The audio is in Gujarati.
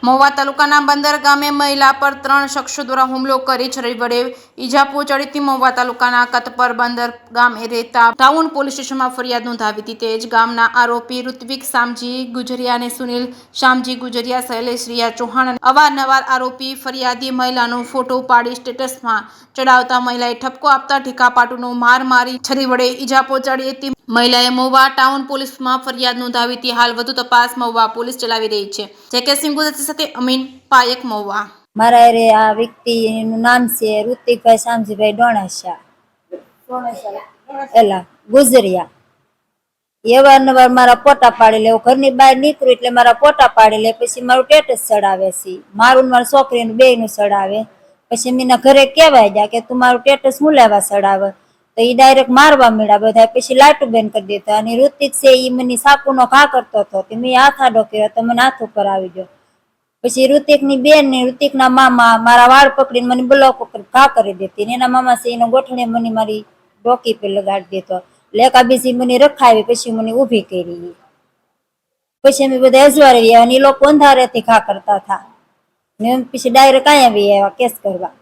મહુવા તાલુકાના બંદર ગામે મહિલા પર 3 શખ્સો દ્વારા હુમલો કરી છરી વડે ઈજા પહોંચાડી મહુવા તાલુકાના કતપર બંદર ગામે રહેતા ટાઉન પોલીસ સ્ટેશનમાં ફરિયાદ નોંધાવી હતી। તે જ ગામના આરોપી ઋત્વિક શામજી ગુજરિયા અને સુનિલ શામજી ગુજરિયા, શૈલેષ રિયા ચૌહાણ અવારનવાર આરોપી ફરિયાદી મહિલાનો ફોટો પાડી સ્ટેટસમાં ચડાવતા મહિલાએ ઠપકો આપતા ઠીકાપાટુનો માર મારી છરી વડે ઈજા પહોંચાડી હતી। મહિલાએ મહુવા ટાઉન પોલીસમાં ફરિયાદ નોંધાવી હતી। હાલ વધુ તપાસ મહુવા પોલીસ ચલાવી રહી છે। જેકે સિંહ ગુજરાતી સાથે અમીન પાયક મહુવા। મારા રે આ વ્યક્તિનું નામ છે ઋતિકભાઈ શામજીભાઈ ડોણાસા એલા ગુજરિયા। એ અવારનવાર મારા ફોટા પાડી લે, ઘરની બહાર નીકળું એટલે મારા ફોટા પાડી લે, પછી મારું સ્ટેટસ ચડાવે છે, મારું મારા છોકરીનું બેયનું ચડાવે। પછી મીના ઘરે કહેવાય ગયા કે તું મારું સ્ટેટસ હું લેવા ચડાવે, તો એ ડાયરેક્ટ મારવા મળ્યા બધા। પછી લાટુ બેન કરી દેતા અને ઋતિક છે એ મને સાકુનો ઘા કરતો હતો, મેં હાથ આડો કર્યો તો મને હાથ ઉપર આવી ગયો। પછી ઋતિકની બેન ને ઋતિકના મામા મારા વાળ પકડીને મને બ્લોક ઉપર ઘા કરી દેતી, એના મામા છે એનો ગોઠણે મને મારી ડોકી પર લગાડી દેતો, લેકા બીજી મને રખાવી, પછી મને ઊભી કરી। પછી અમે બધા અજવાળી ગયા અને એ લોકો અંધારેથી ઘા કરતા હતા ને પછી ડાયરેક્ટ અહીંયા આવી આવ્યા કેસ કરવા।